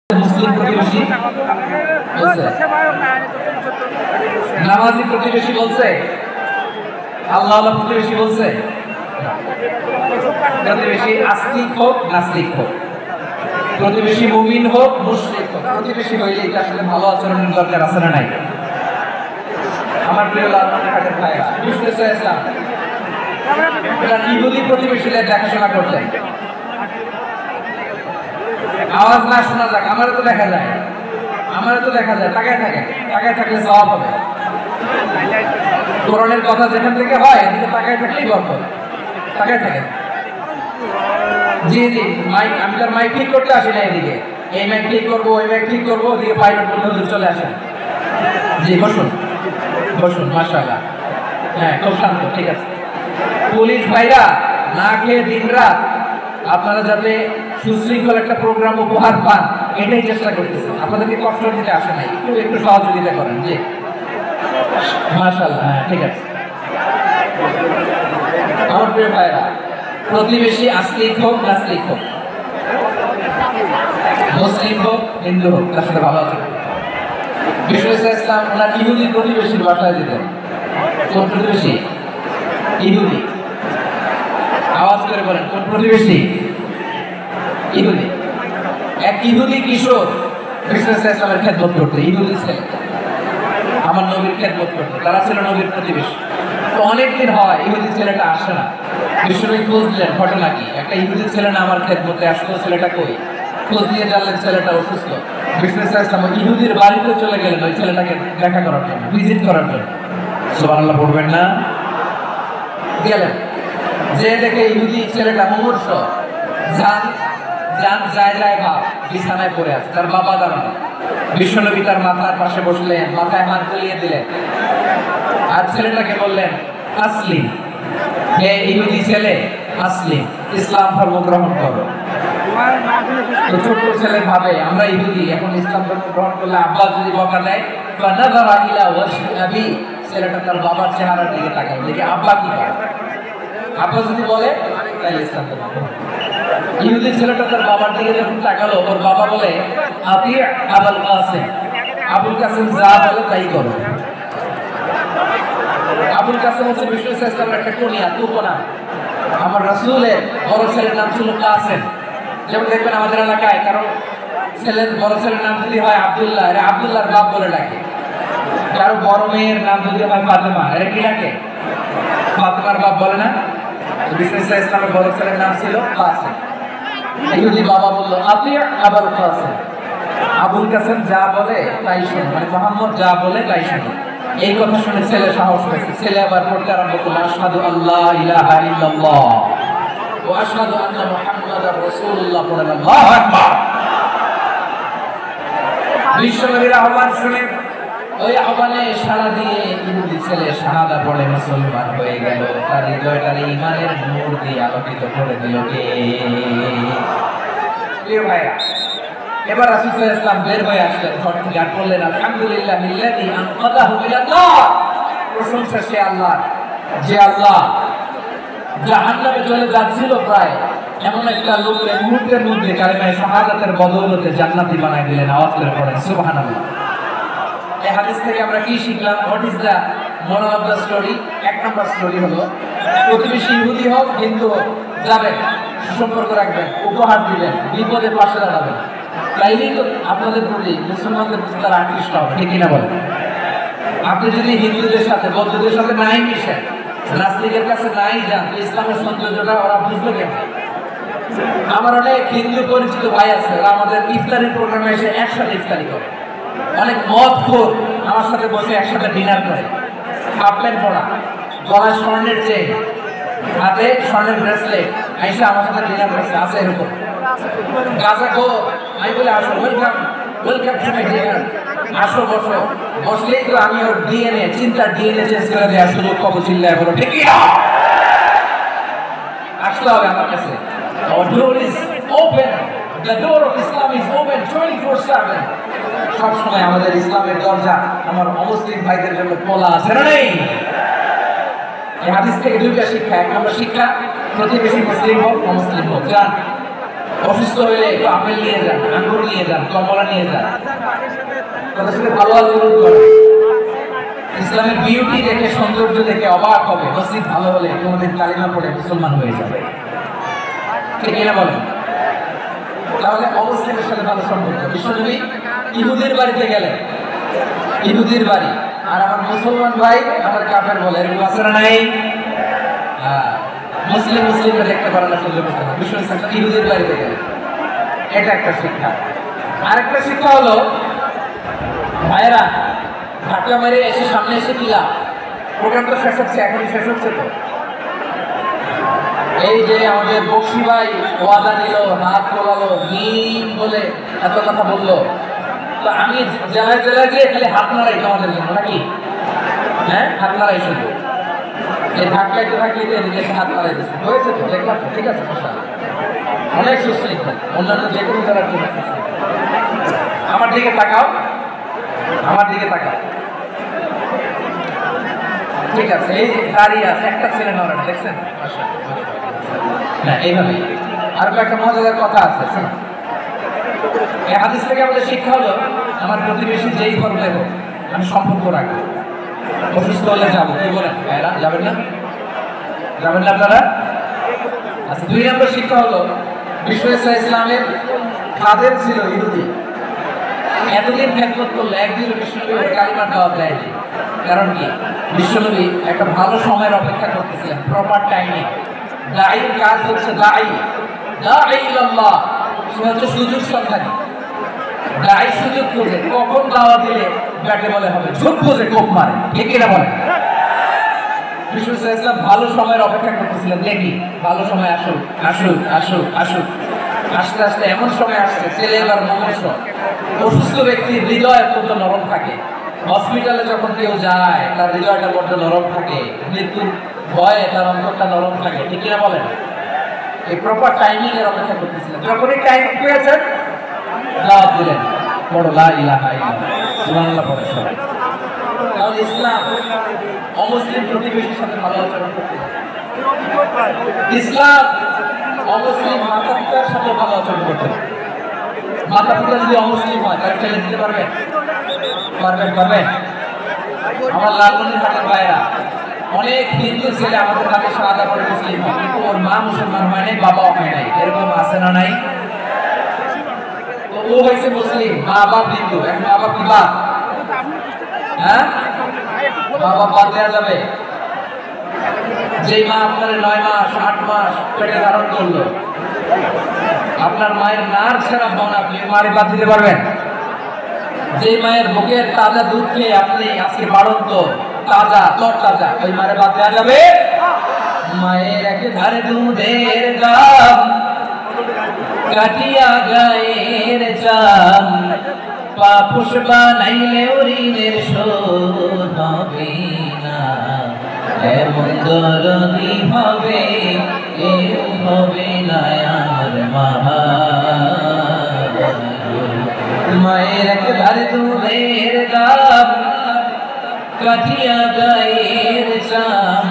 মুসলিম প্রতিবেশী নামাজি প্রতিবেশী বলছে, আল্লাহ প্রতিবেশী বলছে। প্রতিবেশী আস্তিক হোক নাস্তিক হোক, প্রতিবেশী মুমিন হোক মুশরিক হোক, প্রতিবেশী হইলে এটা আসলে ভালো আচরণের দরকার আছে না নাই? আমার প্রিয় লালমাটির ভাইরা, ইসলাম ইহুদি প্রতিবেশীদের দেখাশোনা করতেন। আওয়াজ না শোনা যাক, আমারও তো দেখা যায়, তাকায় থাকলে সওয়াব হবে। কোরআনের কথা যেখান থেকে হয় এদিকে তাকায় থাকলেই বরকত। তাকায় থাকে। জি মাইক, আমি তার মাইক ঠিক করতে আসি না এদিকে, এই মাইক ঠিক করবো ওই মাইক ঠিক করবো, ওদিকে পাইলট বন্ধু চলে আসেন। জি বসুন মাশাআল্লাহ। হ্যাঁ খুব শান্ত, ঠিক আছে। পুলিশ ভাইরা না খেয়ে দিন রাত আপনারা যাতে সুশৃঙ্খল একটা প্রোগ্রাম উপহার পান এটাই চেষ্টা করতেছে। আপনাদেরকে কষ্ট দিতে আসে নাই, একটু সহযোগিতা করেন। জি মাশাআল্লাহ। হ্যাঁ ঠিক আছে। আমার প্রিয় ভাইরা, প্রতিবেশী আস্তিক হোক নাস্তিক হোক, মুসলিম হোক হিন্দু হোক, তার সাথে ভালো আছে। বিষ্ণু ইসলাম ওনার ইহুদি প্রতিবেশীর বাসায় যেতেন। কোন প্রতিবেশী? ইহুদি। আওয়াজ করে বলেন, কোন প্রতিবেশী? ইহুদি। এক ইহুদি কিশোর বিষ্ণু ইসলামের খেদমত করতে, ইহুদি ছেলে আমার নবীর খেদমত করতে, তারা ছিল নবীর প্রতিবেশী। তো অনেকদিন হয় ইহুদি ছেলেটা আসে না। বিষ্ণু খোঁজ দিলেন ঘটনা কি, একটা ইহুদি ছেলে না আমার খেদমতে আসলো, ছেলেটা কই? খোঁজ নিয়ে জানলেন ছেলেটা অসুস্থ। বিষ্ণু ইসলাম ইহুদির বাড়িতে চলে গেলেন ওই ছেলেটাকে দেখা করার জন্য, ভিজিট করার জন্য। সুবহানাল্লাহ পড়বেন না? গেলেন, যে দেখে ইহুদি ছেলেটা মুমূর্ষ, যায় ভাব, বিছানায় পড়ে আছে, তার বাবা দাঁড়ানো। বিশ্বনবী তার মাথার পাশে বসলেন, মাথায় হাত বুলিয়ে দিলেন, আর ছেলেটাকে বললেন আসলিম, হে ইহুদি ছেলে আসলিম, ইসলাম ধর্ম গ্রহণ করো। তো ছোট্ট ছেলে ভাবে আমরা ইহুদি, এখন ইসলাম ধর্ম গ্রহণ করলে আব্বা যদি বকা দেয়, ফানাযারা ইলা ওয়াজহি আবি, ছেলেটা তার বাবার চেহারার দিকে তাকালো, দেখি আব্বা কি করে। আব্বা যদি বলে তাহলে ইসলাম ধর্ম। ইহুদি ছেলেটা তার বাবার দিকে যখন তাকালো, ওর বাবা বলে আতি আবুল কাসিম, আবুল কাসিম যা বলে তাই করো। আবুল কাসিম হচ্ছে বিষ্ণু ইসলামের একটা কনিয়া, তুপনা। আমার রাসূলের বড় ছেলের নাম ছিল কাসিম। যেমন দেখবেন আমাদের এলাকায় কারো বড় ছেলের নাম যদি হয় আব্দুল্লাহ, এরা আব্দুল্লাহর বাপ বলে ডাকে। কারো বড় মেয়ের নাম যদি হয় ফাতেমা, এরা কি ডাকে? ফাতেমার বাপ বলে না? বিষ্ণু ইসলামের বড় ছেলের নাম ছিল কাসিম। ইহুদি বাবা বললো আতি আবুল কাসিম, আবুল কাসিম যা বলে তাই শোনো, মানে মুহাম্মদ যা বলে তাই শোনো। এই কথা শুনে ছেলে সাহস পেয়েছে, ছেলে আবার পড়তে আরম্ভ করলো আশহাদু আল্লাহ ইলাহা ইল্লাল্লাহ ওয়া আশহাদু আন্না মুহাম্মাদার রাসূলুল্লাহ, পড়েন আল্লাহু আকবার। বিশ্বনবীর আহ্বান শুনে ওই আহ্বানে সাড়া দিয়ে ইহুদি ছেলে শাহাদা পড়ে মুসলমান হয়ে গেল। তার হৃদয়টার ঈমানের নূর দিয়ে আলোকিত করে দিল কে? প্রিয় ভাইরা, এবার রাসূল সাল্লাল্লাহু আলাইহি ওয়াসাল্লাম বের হয়ে আসলেন ঘর থেকে, আর বললেন আলহামদুলিল্লাহিল্লাযী আনকাযাহু মিনান নার, প্রশংসা সে আল্লাহ যে আল্লাহ জাহান্নামে চলে যাচ্ছিল প্রায় এমন একটা লোককে মুহূর্তের মধ্যে কালেমায়ে শাহাদাতের বদৌলতে জান্নাতি বানায় দিলেন। আওয়াজ করে পড়েন সুবহানাল্লাহ। এই হাদিস থেকে আমরা কি শিখলাম? What is the moral of the story? এক নম্বর স্টোরি হলো, প্রতিবেশী ইহুদি হোক হিন্দু হোক, যাবেন, সুসম্পর্ক রাখবেন, উপহার দিবেন, বিপদে পাশে দাঁড়াবেন, তাইলেই তো আপনাদের প্রতি মুসলমানদের প্রতি তারা আকৃষ্ট হবে, ঠিক কিনা বলেন? আপনি যদি হিন্দুদের সাথে বৌদ্ধদের সাথে নাই মিশেন, নাস্তিকের কাছে নাই যান, ইসলামের সৌন্দর্যটা ওরা বুঝবে কেন? আমার অনেক হিন্দু পরিচিত ভাই আছে, ওরা আমাদের ইফতারি প্রোগ্রামে এসে একসাথে ইফতারি করে। অনেক মদখোর আমার সাথে বসে একসাথে ডিনার করে, হাফ প্যান্ট পরা, গলায় স্বর্ণের চেইন, হাতে স্বর্ণের ব্রেসলেট, আইসা আমার সাথে ডিনার করছে, আছে এরকম। গাঁজা খো, আমি বলে আসো, ওয়েলকাম টু মাই ডিনার, আসো বসো। বসলেই তো আমি ওর ডিএনএ, চিন্তার ডিএনএ চেঞ্জ করে দেওয়ার সুযোগ পাবো। চিল্লায় বলো ঠিক না? আসতে হবে আমার কাছে। Our door is open. The door of Islam is open 24/7. সব সময় আমাদের ইসলামের দরজা আমার অমুসলিম ভাইদের জন্য খোলা আছে না নেই? এই হাদিস থেকে দুইটা শিক্ষা। এক নম্বর শিক্ষা, প্রতিবেশী মুসলিম হোক অমুসলিম হোক, যান অসুস্থ হলে একটু আপেল নিয়ে যান, আঙ্গুর নিয়ে যান, কমলা নিয়ে যান, তাদের সাথে ভালো আচরণ করেন। ইসলামের বিউটি দেখে, সৌন্দর্য দেখে অবাক হবে, মসজিদ ভালো হলে কোনোদিন কালিমা পড়ে মুসলমান হয়ে যাবে, ঠিক কিনা বলেন? তাহলে অমুসলিমের সাথে ভালো সম্পর্ক। বিশ্বনবী ইহুদির বাড়িতে গেলেন, ইহুদির বাড়ি, আর আমার মুসলমান ভাই আমার কাফের বলে, এরকম আছে না নাই? মুসলিম মুসলিমরা দেখতে পারে না, সহ্য করতে না। বিশ্বনবী ইহুদির বাড়িতে গেলেন, এটা একটা শিক্ষা। আরেকটা শিক্ষা হলো, ভাইয়েরা ধাক্কা মেরে এসে সামনে এসে দিলাম, প্রোগ্রাম তো শেষ হচ্ছে, এখনই শেষ হচ্ছে তো। এই যে আমাদের বক্সি ভাই ওয়াদা নিল, হাত তোলালো, মিম বলে এত কথা বললো, তো আমি জেলায় জেলায় গিয়ে খালি হাত নাড়াই তোমাদের জন্য, নাকি? হ্যাঁ, হাত নাড়াই শুধু। এই ধাক্কাইতে থাকলে নিজেকে হাত নাড়াই দিচ্ছে, হয়েছে তো, দেখলাম, ঠিক আছে, অনেক সুস্থ, অন্যান্য যে কোনো জায়গার জন্য। আমার দিকে তাকাও, আমার দিকে তাকাও, ঠিক আছে। এই দাঁড়িয়ে আছে একটা ছেলে নড়ে না, দেখছেন? হ্যাঁ, এইভাবে। আর একটা মজাদার কথা আছে, এই হাদিস থেকে আমাদের শিক্ষা হলো, আমার প্রতিবেশী যেই ধরনের হোক আমি সম্পর্ক রাখবো। অসুস্থ হলে যাবো, কি বলেন ভাইরা? যাবেন না? যাবেন না আপনারা? আচ্ছা, 2 নম্বর শিক্ষা হলো, বিশ্ব ইসলামের খাদেম ছিল ইহুদি, এতদিন খেদমত করলো, একদিন বিশ্বনবী কালিমার দাওয়াত দেয়নি। কারণ কি? বিশ্বনবী একটা ভালো সময়ের অপেক্ষা করতেছিলেন, প্রপার টাইমে। দাঈর কাজ হচ্ছে দাঈ ইলাল্লাহ, সে হচ্ছে সুযোগ সন্ধানী। দাঈ সুযোগ খোঁজে, কখন দাওয়াত দিলে ব্যাটে বলে হবে, ঝোঁক খোঁজে, কোপ মারে, ঠিক কিনা বলে? বিশ্ব ইসলাম ভালো সময়ের অপেক্ষা করতেছিলেন, দেখি ভালো সময় আসুক আসুক আসুক আসুক। আস্তে আস্তে এমন সময় আসছে, ছেলে এবার মুমূর্ষ, অসুস্থ ব্যক্তির হৃদয় অত্যন্ত নরম থাকে। হসপিটালে যখন কেউ যায় তার হৃদয়টা বড্ড নরম থাকে, মৃত্যুর ভয়ে তার অন্তরটা নরম থাকে, ঠিক কিনা বলেন? এই প্রপার টাইমিং এর অপেক্ষা করতেছিলেন, যখন এই টাইম পেয়েছেন দাওয়াত দিলেন, বড় লা ইলাহা ইল্লাল্লাহ, সুবহানাল্লাহ পড়ে সবাই। তাহলে ইসলাম অমুসলিম প্রতিবেশীর সাথে ভালো আচরণ করতে, ইসলাম অমুসলিম মাতা পিতার সাথে ভালো আচরণ করতে। মাতা পিতা যদি অমুসলিম হয় তাহলে ছেলে দিতে পারবেন? পারবেন, পারবেন? আমার লালমনিরহাটের ভাইরা, অনেক হিন্দু ছেলে আমাদের হাতে শাহাদা করে মুসলিম হয়, কিন্তু ওর মা মুসলমান হয় নাই, বাবাও হয় নাই, এরকম আছে না নাই? ও হয়েছে মুসলিম, মা বাপ হিন্দু, এখন মা বাপ কি বাপ? হ্যাঁ, মা বাপ বাদ দেওয়া যাবে? যে মা আপনার 9 মাস 8 মাস পেটে ধারণ করলো, আপনার মায়ের নার ছেড়া বোন, আপনি মারে বাদ দিতে পারবেন? যে মায়ের বুকের তাজা দুধ খেয়ে আপনি আজকে বাড়ন্ত তাজা তরতাজা, ওই মারে বাদ দেওয়া যাবে? মায়ের এক ধারে দুধের গাম, কাটিয়া গায়ের চাম, পাপুষ বানাইলে ঋণের শোধ হবে না, এমন দরদি হবে কেউ হবে না আমার মা। মায়ের এক ধারে দুধের গাম, কাটিয়া গায়ের চাম,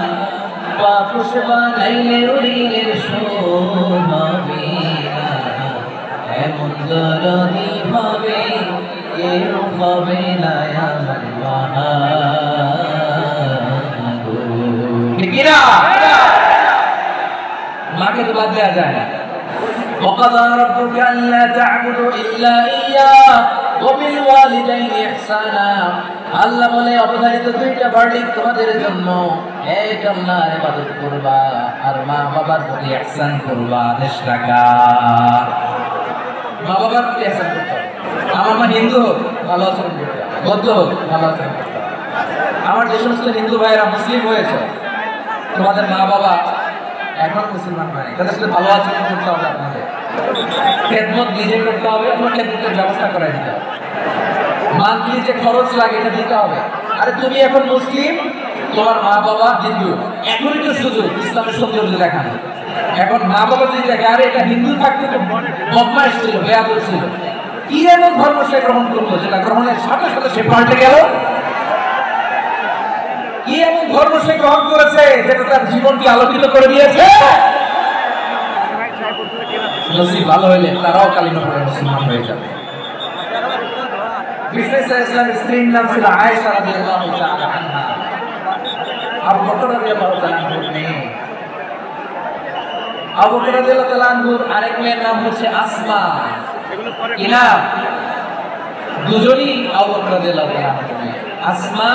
পাপুষ বানাইলে ঋণের শোধ হবে না, এমন দরদি হবে কেউ হবে না আমার মা। মাকে তো বাদ দেওয়া যায় না। وقضى ربك ألا تعبدوا إلا إياه وبالوالدين إحسانا, আল্লাহ বলে অবধারিত 2টা ভার্ডিক্ট তোমাদের জন্য, এক আল্লাহর ইবাদত করবা আর মা বাবার প্রতি ইহসান করবা। আদেশ রাখা, মা বাবার প্রতি ইহসান করতে হবে। আমার মা হিন্দু হোক ভালো আচরণ করতে হবে, বৌদ্ধ হোক ভালো আচরণ করতে হবে। আমার যে সমস্ত হিন্দু ভাইয়েরা মুসলিম হয়েছে, তোমাদের মা বাবা এখন মুসলমান হয়, তাদের সাথে ভালো আচরণ করতে হবে। আপনাদের খেদমত নিজে করতে হবে, তোমার খেদমতের ব্যবস্থা করে দিতে হবে। মান্থলি যে খরচ লাগে এটা দিতে হবে। আরে তুমি এখন মুসলিম, তোমার মা বাবা হিন্দু, এখনই তো সুযোগ ইসলামের সৌন্দর্য দেখানো। এখন মা বাবা যদি দেখে আরে এটা হিন্দু থাকতে তো বদমাইশ ছিল, বেয়াদব ছিল, কি এমন ধর্ম সে গ্রহণ করলো যেটা গ্রহণের সাথে সাথে সে পাল্টে গেল? কি এমন ধর্ম সে গ্রহণ করেছে যেটা তার জীবনকে আলোকিত করে দিয়েছে? নসিব ভালো হইলে তারাও কালিমা পড়ে মুসলমান হয়ে যাবে। ইসলামের স্ত্রীর নাম ছিল আয়েশা রাদিয়াল্লাহু তাআলা আনহা। আবু বকর রাদিয়াল্লাহু তাআলা আনহুর মেয়ে। আবু বকর রাদিয়াল্লাহু তাআলা আনহুর আরেক মেয়ের নাম হচ্ছে আসমা। কি নাম? দুজনই আবু বকর রাদিয়াল্লাহু তাআলা আনহুর মেয়ে, আসমা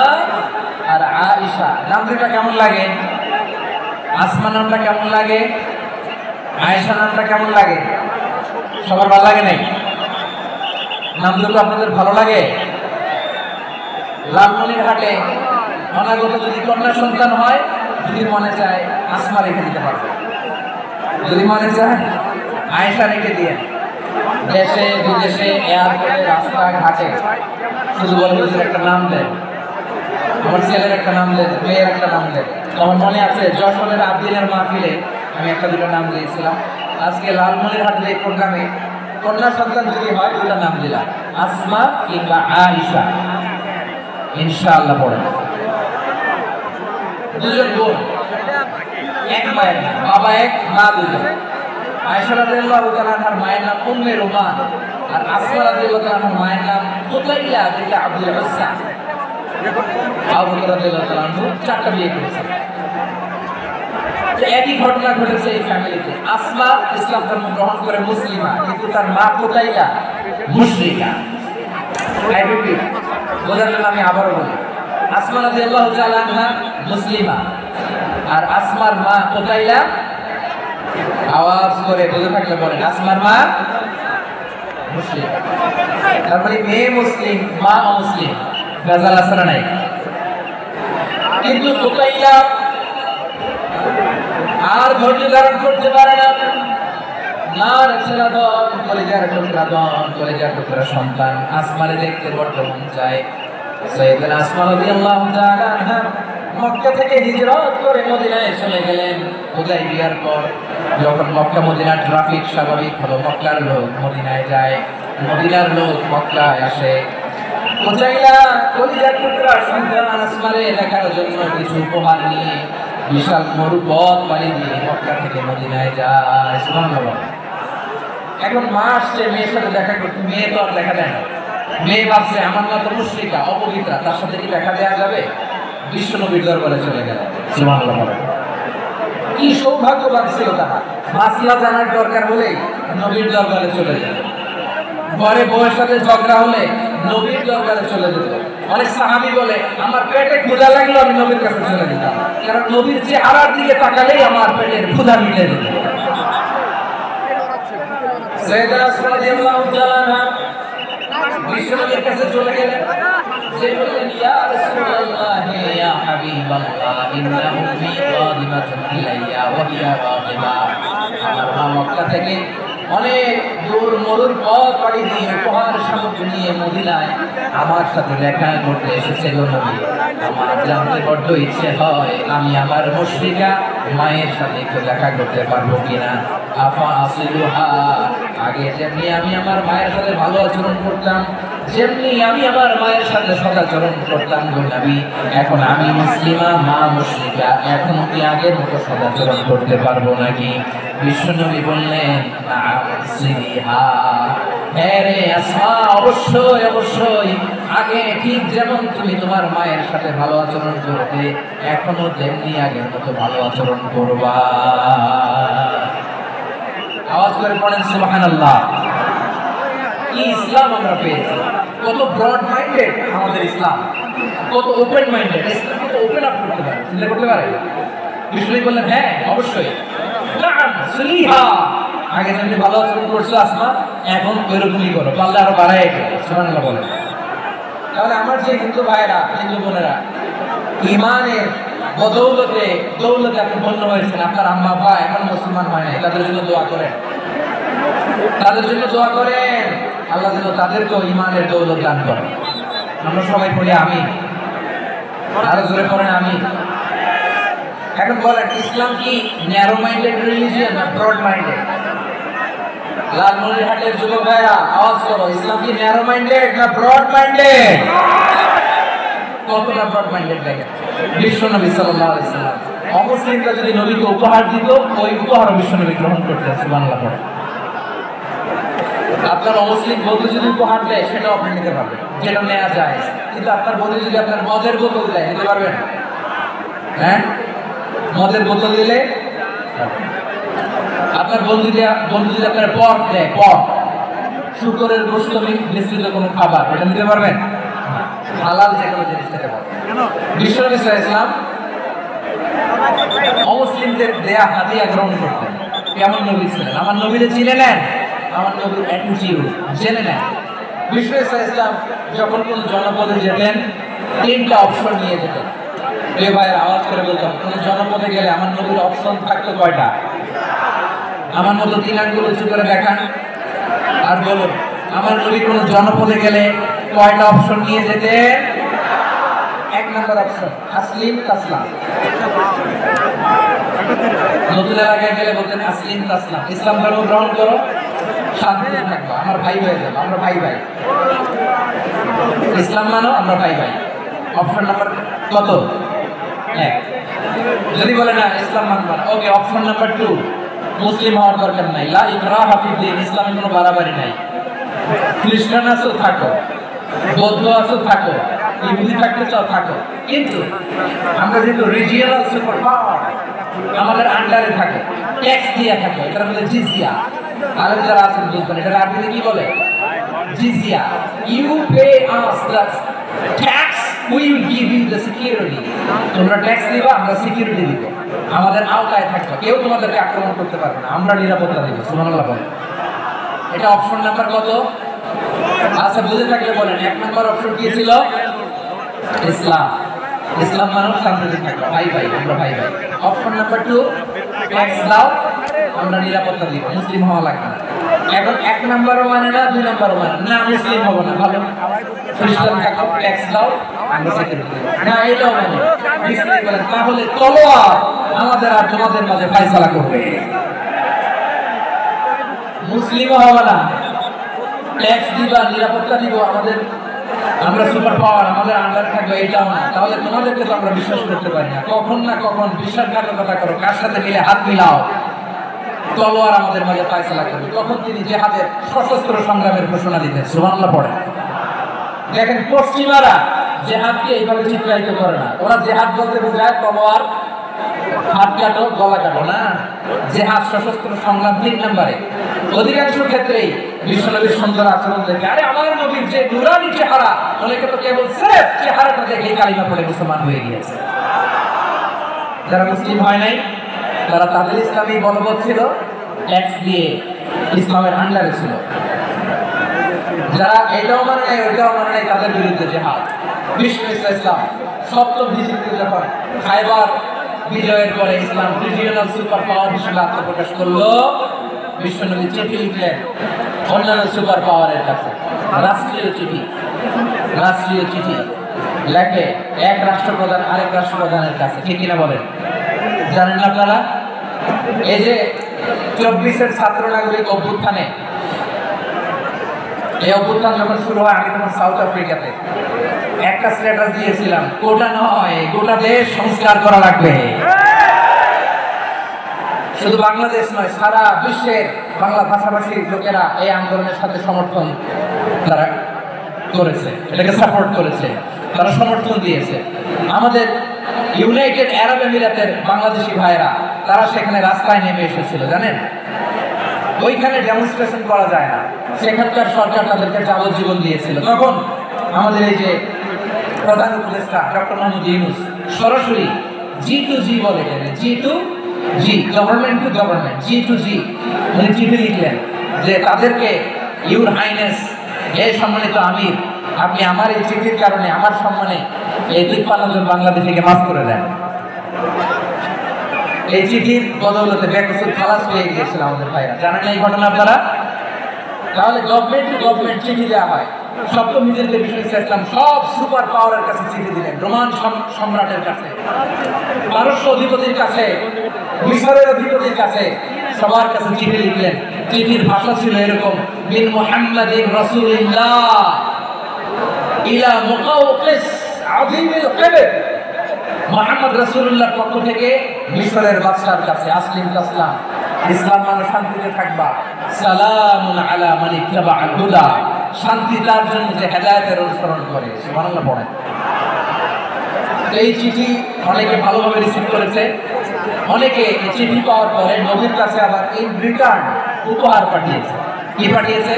আর আয়েশা। নাম দুটো কেমন লাগে? আসমা নামটা কেমন লাগে? আয়েশা নামটা কেমন লাগে? সবার ভালো লাগে নাই? নাম দুটো আপনাদের ভালো লাগে? লালমনিরহাটে অনাগত যদি কন্যা সন্তান হয়, যদি মনে চায় আসমা রেখে দিতে পারবে, যদি মনে চায় আয়েশা রেখে দিয়ে। দেশে বিদেশে এয়ারপোর্টে রাস্তাঘাটে শুধু বলবে একটা নাম দেয়, আমার ছেলের একটা নাম দেয়, মেয়ের একটা নাম দেয়। আমার মনে আছে যশোরের আবদিনের মাহফিলে আমি একটা দুটো নাম দিয়েছিলাম। আজকে লালমনিরহাটের এই প্রোগ্রামে কন্যা সন্তান যদি হয় দুটো নাম দিলাম, আসমা কিংবা আয়েশা। ইনশাআল্লাহ পড়ে দুজন বোন, এক মায়ের, বাবা এক, মা দুজন। আয়েশা রাদিয়াল্লাহু তাআলা আনহার মায়ের নাম উম্মে রুমান, আর আসমা রাদিয়াল্লাহু তাআলা আনহার মায়ের নাম কুতাইলা বিনতে আব্দুল উজ্জা। আবু বকর রাদিয়াল্লাহু তাআলা আনহু চারটা বিয়ে করেছেন। একই ঘটনা ঘটেছে এই ফ্যামিলিতে। আসমা ইসলাম ধর্ম গ্রহণ করে মুসলিমা, কিন্তু তার মা কুতাইলা মুশরিকা। বোঝার জন্য আমি আবারও বলি, আসমা রাদিয়াল্লাহু তাআলা আনহা মুসলিমা, আর আসমার মা কুতাইলা, আওয়াজ করে বুঝে থাকলে বলেন, আসমার মা মুসলিম। তার মানে মেয়ে মুসলিম, মা অমুসলিম। গাজাল আসরা নাই। কিন্তু কুতাইলা আর ধৈর্য ধারণ করতে পারে না। নার ছেলেদন, কলেজার টুকরাদন, কলেজার টুকরা সন্তান আসমারে দেখতে বড্ড মন চায়। সাইয়েদনা আসমা রাদিয়াল্লাহু তাআলা আনহা মক্কা থেকে হিজরত করে মদিনায় চলে গেলেন। হুদাইবিয়ার পর যখন মক্কা মদিনা ট্রাফিক স্বাভাবিক হলো, মক্কার লোক মদিনায় যায়, মদিনার লোক মক্কায় আসে। কুতাইলা কলিজার টুকরা সন্তান আসমারে দেখার জন্য কিছু উপহার নিয়ে বিশাল মরুপথ পাড়ি দিয়ে মক্কা থেকে মদিনায় যায়। সুবহানাল্লাহ। এখন মা আসছে মেয়ের সাথে দেখা করতে, মেয়ে তো আর দেখা দেয় না। মেয়ে ভাবছে আমার মা তো মুশরিকা, অপবিত্রা, তার সাথে কি দেখা দেওয়া যাবে? বিশ্ব নবীর দরবারে চলে গেল। সুবহানাল্লাহ। কি সৌভাগ্যবান ছিল তারা, মাসলা জানার দরকার হলে নবীর দরবারে চলে যেত। ঘরে বউয়ের সাথে ঝগড়া হলে নবীর দরবারে চলে যেত। অনেক সাহাবী বলে আমার পেটে ক্ষুধা লাগলো আমি নবীর কাছে চলে যেতাম, কারণ নবীর চেহারার দিকে তাকালেই আমার পেটের ক্ষুধা মিটে যেত। সাইয়েদনা আসমা রাদিয়াল্লাহু তাআলা আনহা বিশ্বনবীর কাছে চলে গেলেন। সে বললেন ইয়া রাসূলুল্লাহ ইয়া হাবিবাল্লাহ ইন্না উম্মি কাদিমাতুন ইলাইয়া ওয়া হিয়া রাগিবা। আমার মা মক্কা থেকে অনেক দূর মরুর পথ পাড়ি দিয়ে উপহার সামগ্রী নিয়ে মদিনায় আমার সাথে দেখা করতে এসেছে গো নবী। আমার জানতে বড্ড ইচ্ছে হয় আমি আমার মুশরিকা মায়ের সাথে একটু দেখা করতে পারবো কিনা। আফা আসিলুহা, আগে যেমনি আমি আমার মায়ের সাথে ভালো আচরণ করতাম, যেমনি আমি আমার মায়ের সাথে সদাচরণ করতাম গো নবী, এখন আমি মুসলিমা, মা মুশরিকা, এখন কি আগের মতো সদাচরণ করতে পারবো নাকি? বিশ্বনবী বললেন হ্যাঁ রে আসমা, অবশ্যই অবশ্যই, আগে ঠিক যেমন তুমি তোমার মায়ের সাথে ভালো আচরণ করতে, এখনো তেমনি আগের মতো ভালো আচরণ করবা। আওয়াজ করে পড়েন সুবহানাল্লাহ। কি ইসলাম আমরা পেয়েছি! কত ব্রড মাইন্ডেড আমাদের ইসলাম, কত ওপেন মাইন্ডেড। ইসলাম কত ওপেন আপ করতে পারে, চিন্তা করতে পারে। বিশ্বনবী বললেন হ্যাঁ অবশ্যই, নাম সুলিহা, আগে তুমি ভালো আচরণ করছো আসমা, এখন ওইরকমই করো, পারলে আরো বাড়াই করো। সুবহানাল্লাহ বলে। তাহলে আমার যে হিন্দু ভাইরা, হিন্দু বোনেরা, ইমানের বদৌলতে দৌলতে আপনি ধন্য হয়েছেন, আপনার আম্মা আব্বা এখন মুসলমান হয় নাই, তাদের জন্য দোয়া করেন, তাদের জন্য দোয়া করেন, আল্লাহ যেন তাদেরকেও ইমানের দৌলত দান করেন। আমরা সবাই পড়ি আমিন, আরো জোরে পড়েন আমিন। এখন বলেন ইসলাম কি ন্যারো মাইন্ডেড রিলিজিয়ন না ব্রড মাইন্ডেড? লালমনিরহাটের যুবক ভাইরা আওয়াজ করো, ইসলাম কি ন্যারো মাইন্ডেড না ব্রড মাইন্ডেড? কতটা ব্রড মাইন্ডেড দেখেন। বিশ্বনবী সাল্লাল্লাহু আলাইহি ওয়াসাল্লাম অমুসলিমরা যদি নবীকে উপহার দিত, ওই উপহার বিশ্বনবী গ্রহণ করতেন। সুবহানাল্লাহ। আপনার অমুসলিম বন্ধু যদি উপহার দেয় সেটাও আপনি নিতে পারবেন, যেটা নেওয়া যায়। কিন্তু আপনার বন্ধু যদি আপনার মদের বোতল দেয়, নিতে পারবেন? হ্যাঁ, মদের বোতল দিলে আপনার বন্ধু যদি আপনার পট দেয়, পট শুকরের গোশত মিশ্রিত কোনো খাবার, এটা নিতে পারবেন? হালাল যে কোনো জিনিস নিতে পারবেন। বিশ্বনবী সাল্লাল্লাহু আলাইহি ওয়াসাল্লাম অমুসলিমদের দেয়া হাদিয়া গ্রহণ করতেন। কেমন নবী ছিলেন? আমার নবীরে চিনে নেন, আমার নবীর অ্যাটিটিউড জেনে নেন। বিশ্বনবী সাল্লাল্লাহু আলাইহি ওয়াসাল্লাম যখন কোন জনপদে যেতেন, তিনটা অপশন নিয়ে যেতেন। প্রিয় ভাইয়ের, আওয়াজ করে বলতাম, কোন জনপদে গেলে আমার নবীর অপশন থাকতো কয়টা? আমার মতো 3 আঙ্গুল উঁচু করে দেখান আর বলুন, আমার নবী কোন জনপদে গেলে কয়টা অপশন নিয়ে যেতেন? 1 নম্বর অপশন আসলিম তাসলাম। নতুন এলাকায় গেলে বলতেন আসলিম তাসলাম, ইসলাম ধর্ম গ্রহণ করো, শান্তিতে থাকবো, আমার ভাই হয়ে যাবো, আমরা ভাই ভাই। ইসলাম মানো, আমরা ভাই ভাই। অপশন নাম্বার কত? 1। যদি বলে না ইসলাম মানবো না, ওকে, অপশন নাম্বার 2, মুসলিম হওয়ার দরকার নাই, লা ইকরাহা ফিদ্দিন, ইসলামে কোনো বাড়াবাড়ি নাই। খ্রিস্টান আছো থাকো, বৌদ্ধ আছো থাকো, ইহুদি থাকতে চাও থাকো, কিন্তু আমরা যেহেতু রিজিয়নাল সুপার পাওয়ার, আমাদের আন্ডারে থাকো, ট্যাক্স দিয়ে থাকো, এটার মধ্যে জিজিয়া। আলেম যারা আছেন বুঝবেন, এটা আরবিতে কি বলে? জিজিয়া। You pay us the tax, we will give you the security. তোমরা ট্যাক্স দিবা, আমরা সিকিউরিটি দিব, আমাদের আওতায় থাকবে, কেউ তোমাদেরকে আক্রমণ করতে পারবে না, আমরা নিরাপত্তা দিব। সুবহানাল্লাহ বলেন। এটা অপশন নাম্বার কত? আচ্ছা, বুঝে থাকলে বলেন, 1 নম্বর অপশন কি ছিল? ইসলাম। ইসলাম মানুষ শান্তিতে থাকবে, ভাই ভাই, আমরা ভাই ভাই। অপশন নাম্বার 2, ট্যাক্স দাও, আমরা নিরাপত্তা দিব, মুসলিম হওয়া লাগবে না। এখন 1 নম্বরও মানে না, 2 নম্বরও মানে না, মুসলিম হবো না, ভালো, খ্রিস্টান থাকো, ট্যাক্স দাও, আমরা সিকিউরিটি দিব না, এটাও মানে। বিষ্ণু বলেন, তাহলে তলোয়ার আমাদের আর তোমাদের মাঝে ফয়সালা করবে। মুসলিমও হবে না, ট্যাক্স দিবা, নিরাপত্তা দিব, আমরা সুপার পাওয়ার, আমাদের আন্ডারে থাকবে, এটাও না। তাহলে তোমাদেরকে তো আমরা বিশ্বাস করতে পারি না, কখন না কখন বিশ্বাসঘাতকতা করো, কার সাথে মিলে হাত মিলাও, তলোয়ার আমাদের মাঝে ফয়সালা করবে। তখন তিনি জিহাদের সশস্ত্র সংগ্রামের ঘোষণা দিতেন। সুবহানাল্লাহ পড়ে। দেখেন, পশ্চিমারা জিহাদকে এইভাবে চিত্রায়িত করে না, ওরা জিহাদ বলতে বোঝায় তলোয়ার, হাত কাটো, গলা কাটো না। জিহাদ সশস্ত্র সংগ্রাম 3 নম্বরে। অধিকাংশ ক্ষেত্রেই বিশ্বনবীর সুন্দর আচরণ দেখে, আরে আমার নবীর যে নুরানি চেহারা, অনেকে তো কেবল সির্ফ চেহারাটা দেখে কালিমা পড়ে মুসলমান হয়ে গিয়েছে। যারা মুসলিম হয় নাই, তারা তাদের ইসলামী বলবৎ ছিল, ট্যাক্স দিয়ে ইসলামের আন্ডারে ছিল। যারা এটাও মানে নাই, ওইটাও মানে নাই, তাদের বিরুদ্ধে জিহাদ। বিষ্ণু ইসলাম সপ্তম হিজরিতে যখন খায়বার বিজয়ের পরে ইসলাম রিজিয়নাল সুপার পাওয়ার হিসেবে আত্মপ্রকাশ করলো, বিশ্বনবী চিঠি লিখলেন অন্যান্য সুপার পাওয়ারের কাছে, রাষ্ট্রীয় চিঠি লেখে এক রাষ্ট্রপ্রধান আরেক রাষ্ট্রপ্রধানের কাছে। ঠিক কিনা বলেন? জানেন না আপনারা? এই যে 24-এর ছাত্র নাগরিক অভ্যুত্থানে, এই অভ্যুত্থান যখন শুরু হয়, আমি তখন সাউথ আফ্রিকাতে একটা স্ট্যাটাস দিয়েছিলাম, গোটা নয়, গোটা দেশ সংস্কার করা লাগবে। শুধু বাংলাদেশ নয়, সারা বিশ্বের বাংলা ভাষাভাষী লোকেরা এই আন্দোলনের সাথে সমর্থন তারা করেছে, এটাকে সাপোর্ট করেছে, তারা সমর্থন দিয়েছে। আমাদের ইউনাইটেড আরব আমিরাতের বাংলাদেশি ভাইয়েরা, তারা সেখানে রাস্তায় নেমে এসেছিল, জানেন? ওইখানে ডেমনস্ট্রেশন করা যায় না, সেখানকার সরকার তাদেরকে যাবজ্জীবন দিয়েছিল। তখন আমাদের এই যে প্রধান উপদেষ্টা ডক্টর মোহাম্মদ ইউনূস সরাসরি G2G বলে, G2G, government to government, G2G, উনি চিঠি লিখলেন যে তাদেরকে, ইউর হাইনেস, এই সম্মানিত আমির, আপনি আমার এই চিঠির কারণে আমার সম্মানে এই 53 জন বাংলাদেশিকে মাফ করে দেন। এই চিঠির বদৌলতে বেকসুর খালাস হয়ে গিয়েছিল আমাদের ভাইরা। জানেন এই ঘটনা আপনারা? তাহলে গভর্নমেন্ট টু গভর্নমেন্ট চিঠি দেওয়া হয়। সপ্তম হিজরিতে বিষ্ণু ইসলাম সব সুপার পাওয়ারের কাছে চিঠি দিলেন, রোমান সম্রাটের কাছে, পারস্য অধিপতির কাছে, মিশরের অধিপতির কাছে, সবার কাছে চিঠি লিখলেন। চিঠির ভাষা ছিল এরকম, মিন মুহাম্মাদিন রাসূলিল্লাহ ইলা মুকাওকিস আযীমিল কিবর, মুহাম্মদ রাসূলুল্লাহর পক্ষ থেকে মিশরের বাদশার কাছে, আসলিম তাসলাম, ইসলাম মানে শান্তিতে থাকবা। সালামুন আলা মান ইত্তাবাআল হুদা, শান্তি তার জন্য যে হেদায়েতের অনুসরণ করে। সুবহানাল্লাহ পড়েন। এই চিঠি অনেকে ভালোভাবে রিসিভ করেছে, অনেকে এই চিঠি পাওয়ার পরে নবীর কাছে আবার ইন রিটার্ন উপহার পাঠিয়েছে। কি পাঠিয়েছে?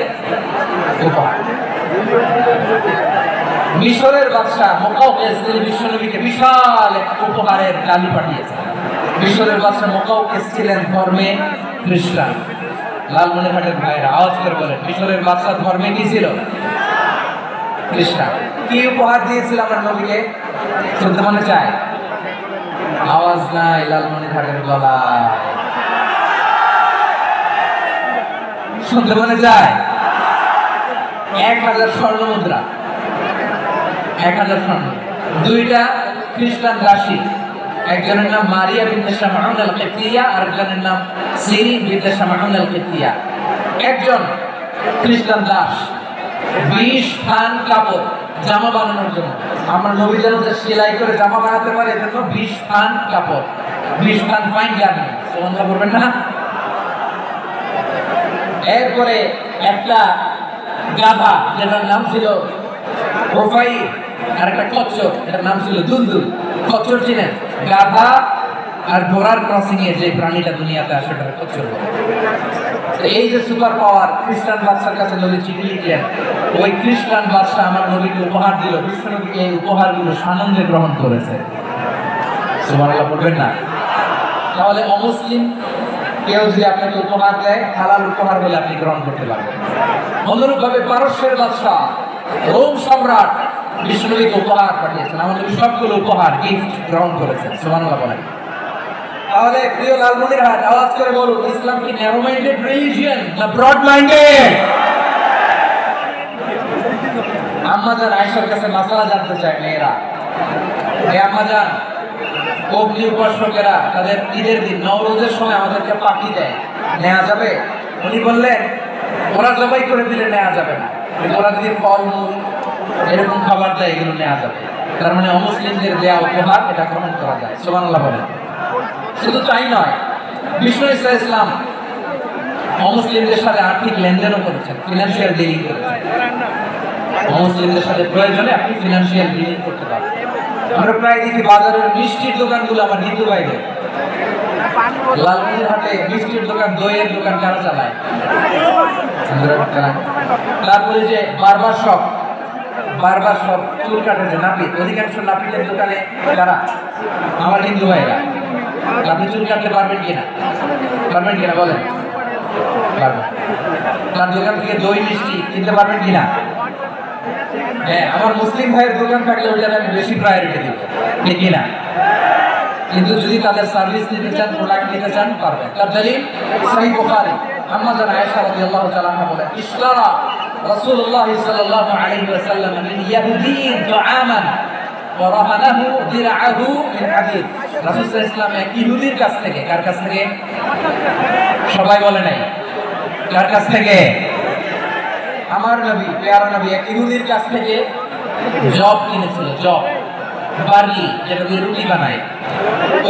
উপহার। মিশরের বাদশাহ মুকাউকিস তিনি বিশ্বনবীকে বিশাল এক উপহারের ডালি পাঠিয়েছে। মিশরের বাদশাহ মুকাউকিস ছিলেন ধর্মে খ্রিস্টান। লালমনিরহাটের ভাইরা আওয়াজ করে বলেন, মিশরের বাদশাহ ধর্মে কি ছিল? খ্রিস্টান। কি উপহার দিয়েছিল আমার নবীকে? শুনতে মনে চায়? আওয়াজ নাই লালমনিরহাটের গলায়, শুনতে মনে যায়? 1000 স্বর্ণ মুদ্রা, 1000 স্বর্ণ। দুইটা খ্রিস্টান দাসী, একজনের নাম মারিয়া বিনতে শামউন আল-কিবতিয়া, আরেকজনের নাম সিরিন বিনতে শামউন আল-কিবতিয়া। একজন খ্রিস্টান দাস 20 থান কাপড় জামা বানানোর জন্য, আমরা নবী যেন সেলাই করে জামা বানাতে পারে এজন্য 20 থান কাপড়, 20 থান ফাইন গার্মেন্ট। সুবহানাল্লাহ বলবেন না? এরপরে একটা গাধা যেটার নাম ছিল রোফাই, আর একটা কচ্ছর এটার নাম ছিল দুলদুল। কচ্ছর চিনেন? গাধা আর ঘোড়ার ক্রসিং এ যে প্রাণীটা দুনিয়াতে আসে সেটা কচ্ছর বলে। এই যে সুপার পাওয়ার খ্রিস্টান বাদশার কাছে নবী চিঠি লিখলেন, ওই খ্রিস্টান বাদশা আমার নবীকে উপহার দিল। বিশ্বনবী এই উপহারগুলো সানন্দে গ্রহণ করেছে। সুবহানাল্লাহ বলবেন না? তাহলে অমুসলিম কেউ যদি আপনাকে উপহার দেয়, হালাল উপহার বলে আপনি গ্রহণ করতে পারবেন। অনুরূপভাবে পারস্যের বাদশা রোম সম্রাট বিশ্বনবীকে উপহার পাঠিয়েছেন। আমাদের সবগুলো উপহার গিফট গ্রহণ করেছেন। সুবহানাল্লাহ বলেন। তাহলে প্রিয় লালমনিরহাট আওয়াজ করে বলুন, ইসলাম কি ন্যারো মাইন্ডেড রিলিজিয়ন না ব্রড মাইন্ডেড? আম্মাজান আয়েশার কাছে মাসালা জানতে চায় মেয়েরা। হে আম্মাজান, অগ্নি উপাসকেরা তাদের ঈদের দিন নওরোজের সময় আমাদেরকে পাখি দেয়, নেওয়া যাবে? উনি বললেন, ওরা জবাই করে দিলে নেওয়া যাবে না, কিন্তু ওরা যদি ফলমূল এরকম খাবার দেয় এগুলো নেওয়া যাবে। তার মানে অমুসলিমদের দেয়া উপহার এটা গ্রহণ করা যায়। সুবহানাল্লাহ বলেন। শুধু তাই নয়, বিষ্ণু ইসলাম অমুসলিমদের সাথে আর্থিক লেনদেনও করেছেন, ফিনান্সিয়াল ডিলিং করেছেন। অমুসলিমদের সাথে প্রয়োজনে আপনি ফিনান্সিয়াল ডিলিং করতে পারবেন। আমরা প্রায় দেখি বাজারের মিষ্টির দোকানগুলো আমার হিন্দু ভাইদের। লালমনিরহাটে মিষ্টির দোকান, দইয়ের দোকান কারা চালায়? তারপরে যে বারবার শপ চুল কাটে যে নাপিত, অধিকাংশ নাপিতের দোকানে কারা? আমার হিন্দু ভাইরা। আপনি চুল কাটতে পারবেন কিনা? পারবেন কিনা বলেন? পারবেন। তার দোকান থেকে দই মিষ্টি কিনতে পারবেন কিনা? হ্যাঁ, আমার মুসলিম ভাইয়ের দোকান থাকলে ওইটার আমি বেশি প্রায়োরিটি দিব, ঠিক কিনা? কিন্তু যদি তাদের সার্ভিস নিতে চান, প্রোডাক্ট নিতে চান, পারবেন। তার দলিল সহিহ বুখারী, আম্মাজান আয়েশা রাদিয়াল্লাহু তাআলা আনহা বলেন, ইশতারা রাসূলুল্লাহ সাল্লাল্লাহু আলাইহি ওয়াসাল্লাম মিন ইয়াহুদিয়্যিন তুআমান ওয়া রাহানাহু দিরআহু মিন হাদীদ। রাসূল সাল্লাল্লাহু আলাইহি ওয়াসাল্লাম এক ইহুদির কাছ থেকে, কার কাছ থেকে? সবাই বলে নাই, কার কাছ থেকে? আমার নবী, প্যারা নবী এক ইহুদির কাছ থেকে জব কিনেছিল। জব, বার্লি, যেটা দিয়ে রুটি বানায়।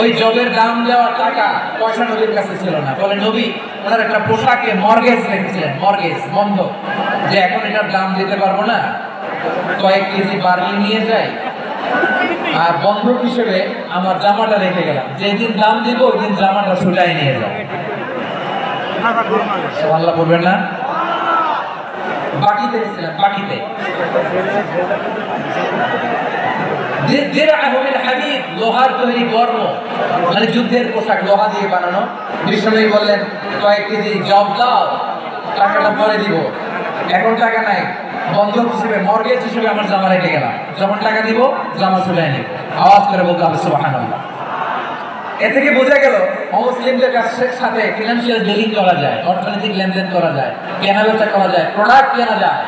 ওই জবের দাম দেওয়ার টাকা পয়সা নবীর কাছে ছিল না। বলে নবী ওনার একটা পোশাকে মর্গেজ রেখেছিলেন, মর্গেজ বন্ধ, যে এখন এটার দাম দিতে পারবো না, কয়েক কেজি বার্লি নিয়ে যাই আর বন্ধক হিসেবে আমার জামাটা রেখে গেলাম, যেদিন দাম দিব ওই দিন জামাটা ছুটাই নিয়ে যাও। সুবহানাল্লাহ বলবেন না? বাকিতে ছিলেন, বাকিতে। লোহার তৈরি বর্ম, মানে যুদ্ধের পোশাক, লোহা দিয়ে বানানো। বিষ্ণু বললেন, কয়েক কেজি জব দাও, টাকাটা পরে দিব, এখন টাকা নাই, বন্ধক হিসেবে মর্গেজ হিসেবে আমার জামা রেখে গেলাম, যখন টাকা দিব জামা ছুটাই নিব। আওয়াজ করে বলতে হবে সুবহানাল্লাহ। এ থেকে বোঝা গেল অমুসলিমদের সাথে ফিনান্সিয়াল ডিলিং করা যায়, অর্থনৈতিক লেনদেন করা যায়, কেনা বেচা করা যায়, প্রোডাক্ট কেনা যায়।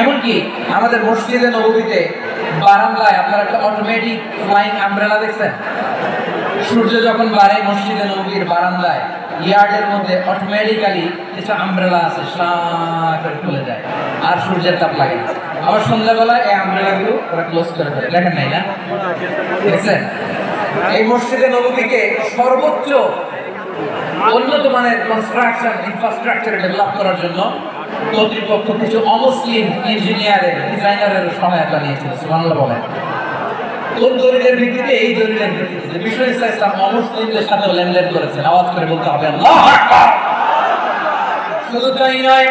এমনকি আমাদের মসজিদে নববীতে বারান্দায় আপনারা একটা অটোমেটিক ফ্লাইং আমব্রেলা দেখছেন? সূর্য যখন বাড়ে মসজিদে নববীর বারান্দায় ইয়ার্ডের মধ্যে অটোমেটিক্যালি কিছু আমব্রেলা আছে, সাঁ করে খুলে যায় আর সূর্যের তাপ লাগে না। আবার সন্ধ্যাবেলায় এই আমব্রেলাগুলো ওরা ক্লোজ করে ফেলে, দেখেন নাই না? দেখছেন? এই মসজিদে নববীকে সর্বোচ্চ উন্নত মানের কনস্ট্রাকশন ইনফ্রাস্ট্রাকচার ডেভেলপ করার জন্য কর্তৃপক্ষ কিছু অমুসলিম ইঞ্জিনিয়ারের ডিজাইনারের সহায়তা নিয়েছিল। সুবহানাল্লাহ বলেন। কোন দলিলের ভিত্তিতে? এই দলিলের ভিত্তিতে বিশ্ব ইসলাম অমুসলিমদের সাথে লেনদেন করেছেন। আওয়াজ করে বলতে হবে আল্লাহু আকবার। শুধু তাই নয়,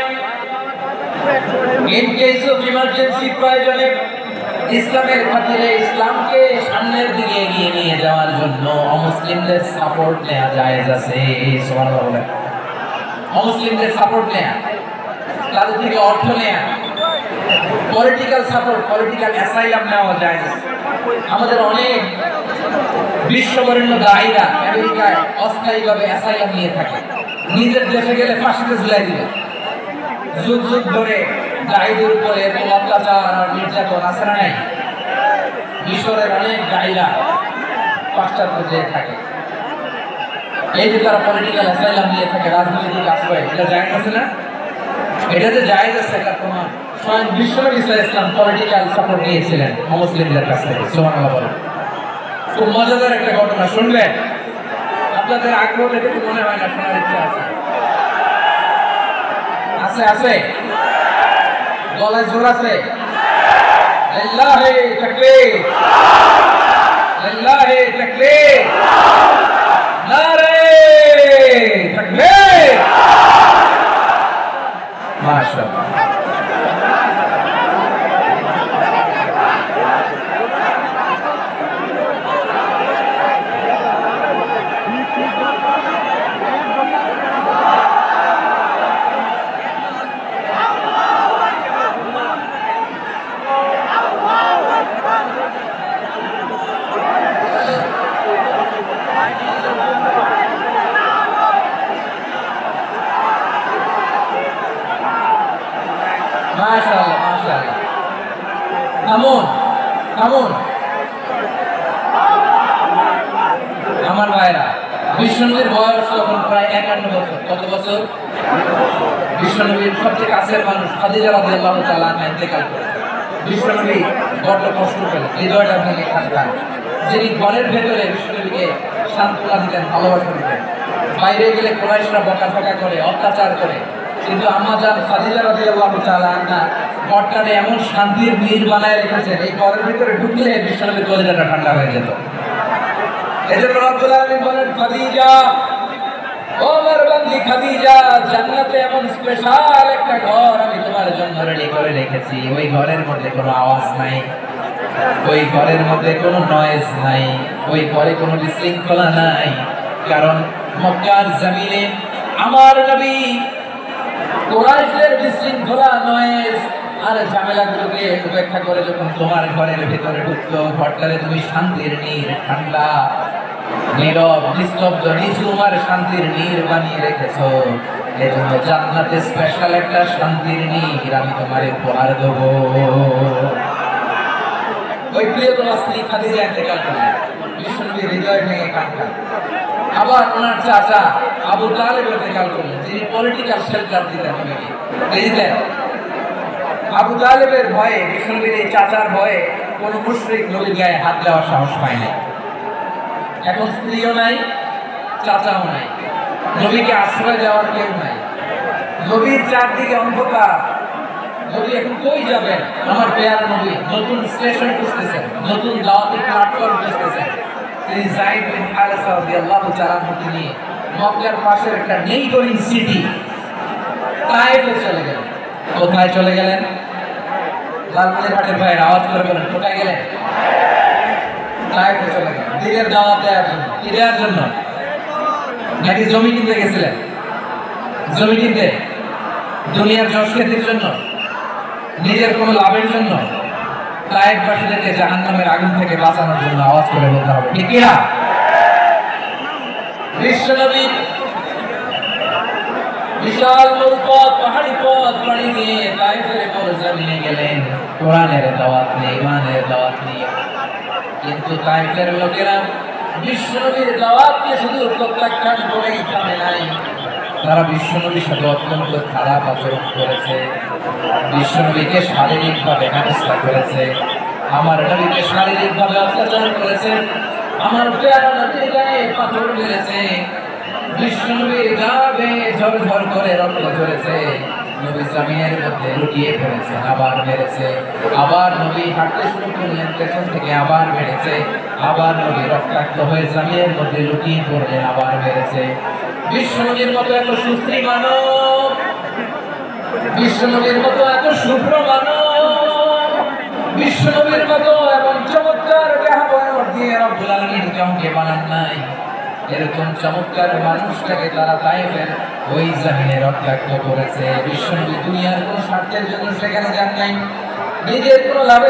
ইন কেস অফ ইমার্জেন্সি প্রয়োজনে ইসলামের খাতিরে ইসলামকে সামনের দিকে এগিয়ে নিয়ে যাওয়ার জন্য অমুসলিমদের সাপোর্ট নেওয়া জায়েজ আছে। সুবহানাল্লাহ বলেন। অমুসলিমদের সাপোর্ট নেওয়া, তাদের থেকে অর্থ নেওয়া, পলিটিক্যাল সাপোর্ট, পলিটিক্যাল অ্যাসাইলাম নেওয়া জায়েজ আছে। আমাদের অনেক বিশ্ববরেণ্য দায়ীরা আমেরিকায় অস্থায়ীভাবে অ্যাসাইলাম নিয়ে থাকে। নিজের দেশে গেলে ফাঁসিতে ঝুলাই দিবে। যুগ যুগ ধরে দায়ীদের উপরে এরকম অত্যাচার আর নির্যাতন আছে না নাই? মিশরের অনেক দায়ীরা পাশ্চাত্য যেয়ে থাকে। এই যে তারা পলিটিক্যাল অ্যাসাইলাম নিয়ে থাকে, রাজনৈতিক আশ্রয়, এটা জায়েজ আছে না? এটা যে জায়েজ আছে এটা প্রমাণ স্বয়ং বিশ্বনবী সাল্লাল্লাহু আলাইহি ওয়াসাল্লাম পলিটিক্যাল সাপোর্ট নিয়েছিলেন মুসলিমদের কাছ থেকে। সুবহানাল্লাহ বলেন। খুব মজাদার একটা ঘটনা শুনবেন, আপনাদের আগ্রহ দেখে তো মনে হয় না শোনার ইচ্ছা আছে? আছে আছে, গলায় জোর আছে। লিল্লাহি তাকবীর, লিল্লাহি তাকবীর, নারে তাকবীর। মাশাআল্লাহ। মাশাআল্লাহ মাশাআল্লাহ। থামুন থামুন আমার ভাইরা। বিশ্বনবীর বয়স তখন প্রায় 51 বছর। কত বছর? বিশ্বনবীর সবচেয়ে কাছের মানুষ খাদিজা রাদিয়াল্লাহু তাআলা আনহা ইন্তেকাল করেন। বিশ্বনবী বড় কষ্ট পেলেন, হৃদয়টা ভেঙে কাঁদলেন। যিনি ঘরের ভেতরে বিশ্বনবীকে সান্ত্বনা দিতেন, ভালোবাসা দিতেন, বাইরে গেলে কুরাইশরা বকাঝকা করে, অত্যাচার করে, কিন্তু আম্মা জান খাদিজা রাদিয়াল্লাহু তাআলা আনহা ঘরটারে এমন শান্তির নীড় বানায় রেখেছেন, এই ঘরের ভিতরে ঢুকলে বিশ্বনবীর কলিজাটা ঠান্ডা হয়ে যেত। এজন্য রব্বুল আলামিন বলেন, খাদিজা, ও আমার বান্দি খাদিজা, জান্নাতে এমন স্পেশাল একটা ঘর আমি তোমার জন্য রেডি করে রেখেছি। ওই ঘরের মধ্যে কোনো আওয়াজ নাই, ওই ঘরের মধ্যে কোনো নয়েজ নাই, ওই ঘরে কোনো বিশৃঙ্খলা নাই। কারণ মক্কার জমিনে আমার নবী কুরাইশদের বিশৃঙ্খলা, নয়েজ আর ঝামেলাগুলোকে উপেক্ষা করে যখন তোমার ঘরের ভেতরে ঢুকলো, ঘরটারে তুমি শান্তির নীড়, ঠান্ডা, নীরব, নিস্তব্ধ, নিঝুম আর শান্তির নীড় বানিয়ে রেখেছো। এজন্য জান্নাতে স্পেশাল একটা শান্তির নীড় আমি তোমার উপহার দেবো। ওই প্রিয়তমা স্ত্রী খাদিজা ইন্তেকাল করলেন, বিশ্বনবীর হৃদয় ভেঙে কাঁদলেন। আবার ওনার চাচা আবু তালেব ইন্তেকাল করলেন, যিনি পলিটিক্যাল শেল্টার দিতেন নবীকে। বুঝলেন? আবু তালেবের ভয়ে, বিশ্বনবীর এই চাচার ভয়ে কোন মুশরিক নবীর গায়ে হাত দেওয়ার সাহস পায় না। এখন স্ত্রীও নাই, চাচাও নাই, নবীকে আশ্রয় দেওয়ার কেউ নাই। নবীর চারদিকে অন্ধকার, নবী এখন কই যাবেন? আমার পেয়ারা নবী নতুন স্টেশন খুঁজতেছেন, নতুন দাওয়াতি প্ল্যাটফর্ম খুঁজতেছেন। তিনি যায়েদ বিন হারেসা রাদিয়াল্লাহু তাআলা আনহুকে নিয়ে মক্কার পাশের একটা নেইবরিং সিটি তায়েফে চলে গেলেন। কোথায় চলে গেলেন? লালমনিরহাটের ভাইয়ের আওয়াজ করে বলেন, কোথায় গেলেন? তায়েফে চলে গেলেন। দিনের দাওয়াত দেওয়ার জন্য। কি দেওয়ার জন্য? নাকি জমি কিনতে গেছিলেন? জমি কিনতে, দুনিয়ার যশ খ্যাতির জন্য, নিজের কোনো লাভের জন্য? তায়েফবাসীদেরকে জাহান্নামের আগুন থেকে বাঁচানোর জন্য। আওয়াজ করে বলতে হবে ঠিক কিনা? বিশ্বনবী বিশাল মরুপথ, পাহাড়ি পথ পাড়ি দিয়ে তায়েফের মরুজমিনে গেলেন কোরআনের দাওয়াত নিয়ে, ইমানের দাওয়াত নিয়ে। কিন্তু তায়েফের লোকেরা বিশ্বনবীর দাওয়াতকে শুধু প্রত্যাখ্যান করেই থামে নাই, তারা বিশ্বনবীর সাথে অত্যন্ত খারাপ আচরণ করেছে, বিশ্বনবীকে শারীরিকভাবে হেনস্থা করেছে, আমার নবীকে শারীরিকভাবে অত্যাচার করেছে, আমার পেয়ারা নবীর গায়ে পাথর মেরেছে। বিশ্বনবীর গা বেয়ে ঝরঝর করে রক্ত ঝরেছে, নবী জমিনের মধ্যে লুটিয়ে পড়েছে, আবার বেড়েছে, আবার নবী হাঁটতে শুরু করলেন, পেছন থেকে আবার বেড়েছে, আবার নবী রক্তাক্ত হয়ে জমিনের মধ্যে লুটিয়ে পড়লেন, আবার বেড়েছে। বিশ্বনবীর মতো এত সুস্থি মানব, বিশ্বনবীর মতো এত শুভ্র মানব, বিশ্বনবীর মতো এমন চমৎকার ব্যবহার দিয়ে রব্বুল আলামিন কাউকে বানান নাই। এরকম চমৎকার মানুষটাকে তারা তায়েফের ওই জমিনে রক্তাক্ত করেছে। বিশ্বনবী দুনিয়ার কোন স্বার্থের জন্য সেখানে যান নাই, নিজের কোনো লাভের